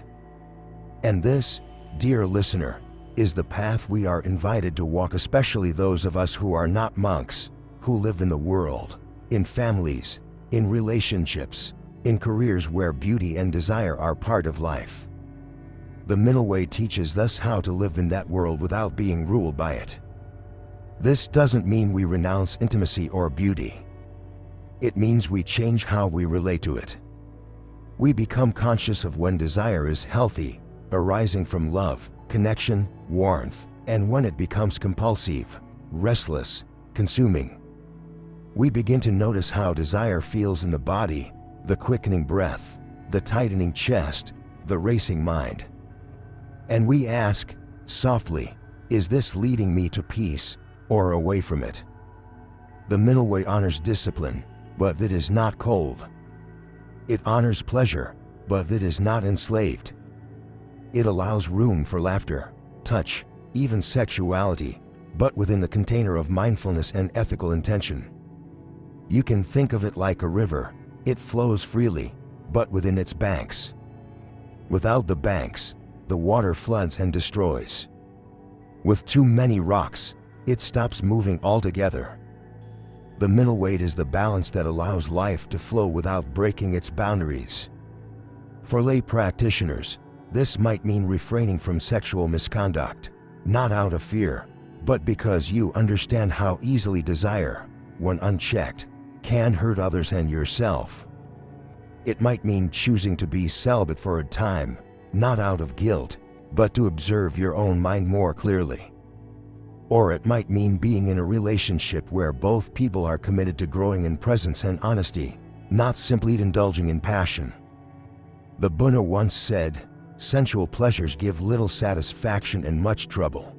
And this, dear listener, is the path we are invited to walk, especially those of us who are not monks, who live in the world, in families, in relationships, in careers where beauty and desire are part of life. The middle way teaches us how to live in that world without being ruled by it. This doesn't mean we renounce intimacy or beauty. It means we change how we relate to it. We become conscious of when desire is healthy, arising from love, connection, warmth, and when it becomes compulsive, restless, consuming. We begin to notice how desire feels in the body, the quickening breath, the tightening chest, the racing mind. And we ask, softly, is this leading me to peace, or away from it? The middle way honors discipline, but it is not cold. It honors pleasure, but it is not enslaved. It allows room for laughter, touch, even sexuality, but within the container of mindfulness and ethical intention. You can think of it like a river. It flows freely, but within its banks. Without the banks, the water floods and destroys. With too many rocks, it stops moving altogether. The middle weight is the balance that allows life to flow without breaking its boundaries. For lay practitioners, this might mean refraining from sexual misconduct, not out of fear, but because you understand how easily desire, when unchecked, can hurt others and yourself. It might mean choosing to be celibate for a time, not out of guilt, but to observe your own mind more clearly. Or it might mean being in a relationship where both people are committed to growing in presence and honesty, not simply indulging in passion. The Buddha once said, "Sensual pleasures give little satisfaction and much trouble."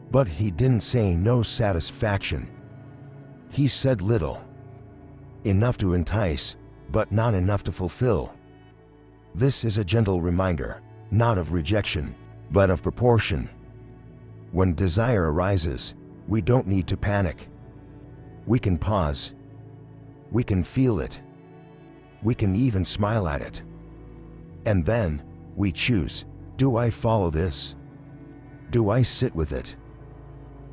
But he didn't say no satisfaction. He said little. Enough to entice, but not enough to fulfill. This is a gentle reminder, not of rejection, but of proportion. When desire arises, we don't need to panic. We can pause. We can feel it. We can even smile at it. And then, we choose, do I follow this? Do I sit with it?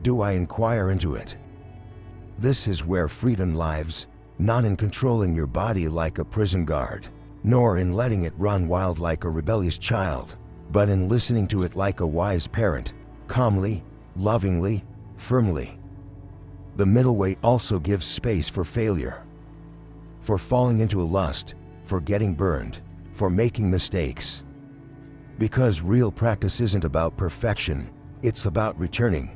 Do I inquire into it? This is where freedom lives, not in controlling your body like a prison guard, nor in letting it run wild like a rebellious child, but in listening to it like a wise parent, calmly, lovingly, firmly. The middle way also gives space for failure, for falling into a lust, for getting burned, for making mistakes. Because real practice isn't about perfection, it's about returning.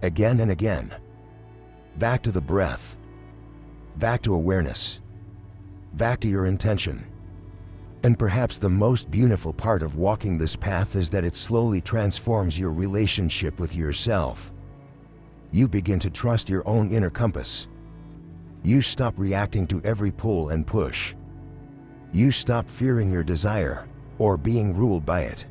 Again and again. Back to the breath. Back to awareness. Back to your intention. And perhaps the most beautiful part of walking this path is that it slowly transforms your relationship with yourself. You begin to trust your own inner compass. You stop reacting to every pull and push. You stop fearing your desire, or being ruled by it.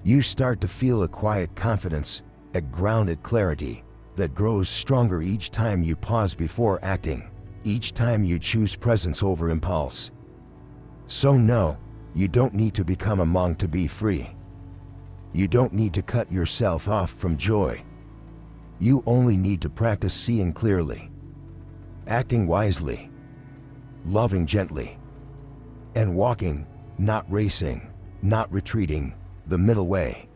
You start to feel a quiet confidence, a grounded clarity, that grows stronger each time you pause before acting, each time you choose presence over impulse. So no, you don't need to become a monk to be free. You don't need to cut yourself off from joy. You only need to practice seeing clearly, acting wisely, loving gently, and walking, not racing, not retreating, the middle way.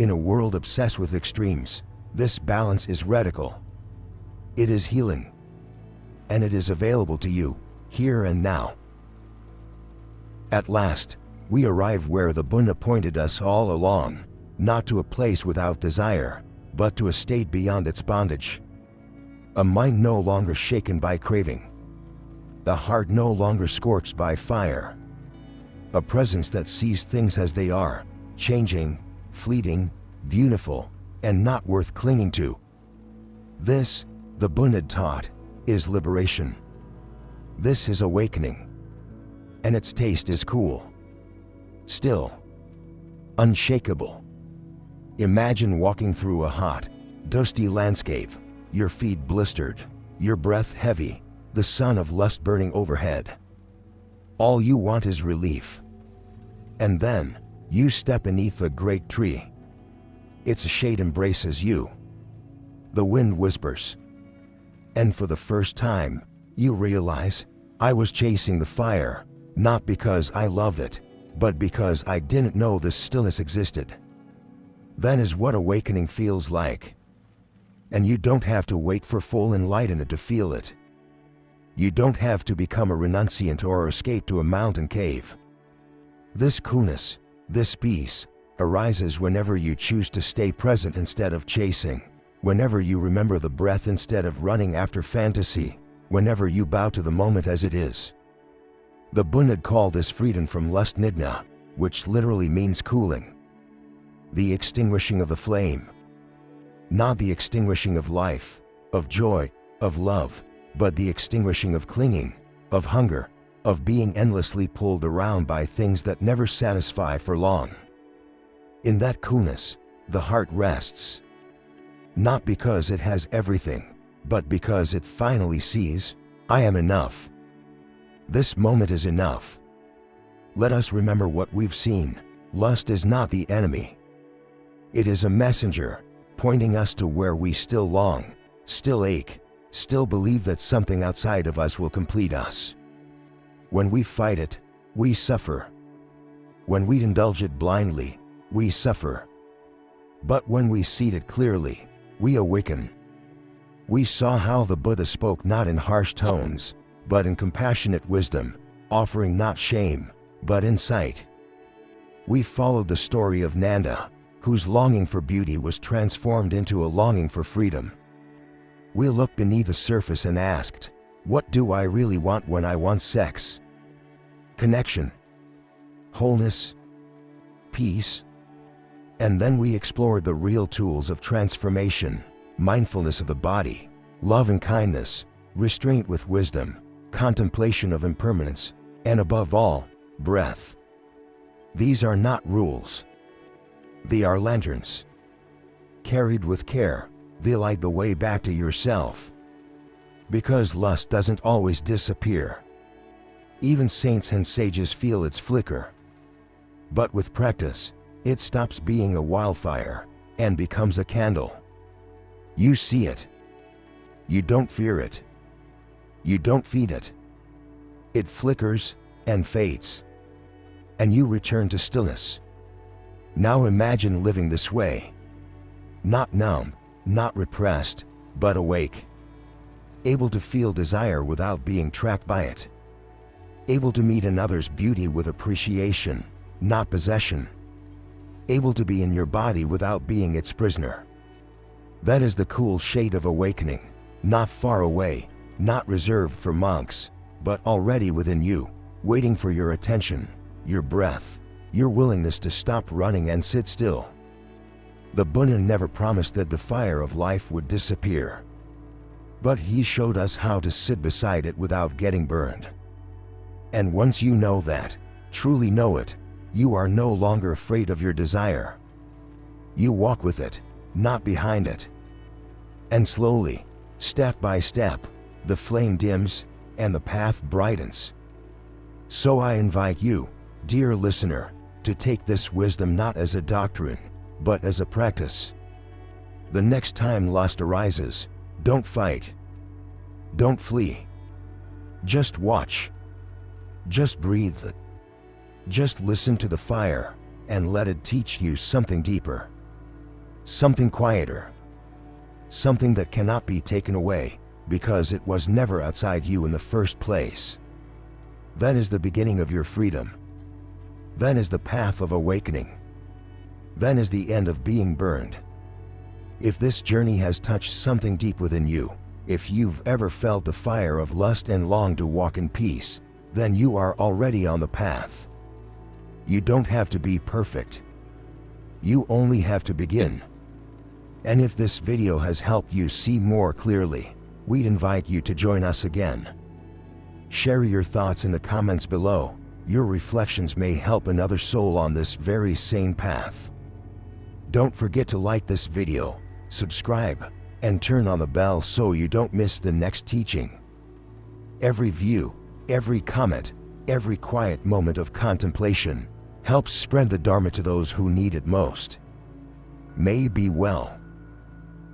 In a world obsessed with extremes, this balance is radical. It is healing. And it is available to you, here and now. At last, we arrive where the Buddha pointed us all along, not to a place without desire, but to a state beyond its bondage. A mind no longer shaken by craving. The heart no longer scorched by fire. A presence that sees things as they are, changing, fleeting, beautiful, and not worth clinging to. This, the Buddha taught, is liberation. This is awakening. And its taste is cool, still, unshakable. Imagine walking through a hot, dusty landscape, your feet blistered, your breath heavy, the sun of lust burning overhead. All you want is relief. And then, you step beneath a great tree. Its shade embraces you. The wind whispers. And for the first time, you realize, I was chasing the fire, not because I loved it, but because I didn't know this stillness existed. That is what awakening feels like. And you don't have to wait for full enlightenment to feel it. You don't have to become a renunciant or escape to a mountain cave. This coolness, this peace, arises whenever you choose to stay present instead of chasing, whenever you remember the breath instead of running after fantasy, whenever you bow to the moment as it is. The Buddha called this freedom from lust nidna, which literally means cooling. The extinguishing of the flame. Not the extinguishing of life, of joy, of love, but the extinguishing of clinging, of hunger, of being endlessly pulled around by things that never satisfy for long. In that coolness, the heart rests. Not because it has everything, but because it finally sees, I am enough. This moment is enough. Let us remember what we've seen. Lust is not the enemy. It is a messenger, pointing us to where we still long, still ache, still believe that something outside of us will complete us. When we fight it, we suffer. When we indulge it blindly, we suffer. But when we see it clearly, we awaken. We saw how the Buddha spoke not in harsh tones, but in compassionate wisdom, offering not shame, but insight. We followed the story of Nanda, whose longing for beauty was transformed into a longing for freedom. We looked beneath the surface and asked, what do I really want when I want sex? Connection, wholeness, peace. And then we explored the real tools of transformation, mindfulness of the body, love and kindness, restraint with wisdom, contemplation of impermanence, and above all, breath. These are not rules. They are lanterns. Carried with care, they light the way back to yourself. Because lust doesn't always disappear. Even saints and sages feel its flicker. But with practice, it stops being a wildfire and becomes a candle. You see it. You don't fear it. You don't feed it. It flickers and fades. And you return to stillness. Now imagine living this way. Not numb, not repressed, but awake. Able to feel desire without being trapped by it. Able to meet another's beauty with appreciation, not possession. Able to be in your body without being its prisoner. That is the cool shade of awakening, not far away, not reserved for monks, but already within you, waiting for your attention, your breath, your willingness to stop running and sit still. The Buddha never promised that the fire of life would disappear. But he showed us how to sit beside it without getting burned. And once you know that, truly know it, you are no longer afraid of your desire. You walk with it, not behind it. And slowly, step by step, the flame dims and the path brightens. So I invite you, dear listener, to take this wisdom not as a doctrine, but as a practice. The next time lust arises, don't fight. Don't flee. Just watch. Just breathe. Just listen to the fire and let it teach you something deeper. Something quieter. Something that cannot be taken away because it was never outside you in the first place. That is the beginning of your freedom. That is the path of awakening. That is the end of being burned. If this journey has touched something deep within you, if you've ever felt the fire of lust and longed to walk in peace, then you are already on the path. You don't have to be perfect. You only have to begin. And if this video has helped you see more clearly, we'd invite you to join us again. Share your thoughts in the comments below. Your reflections may help another soul on this very same path. Don't forget to like this video, subscribe, and turn on the bell so you don't miss the next teaching. Every view, every comment, every quiet moment of contemplation helps spread the Dharma to those who need it most. May be well.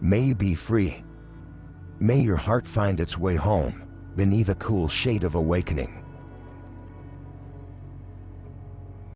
May be free. May your heart find its way home beneath a cool shade of awakening.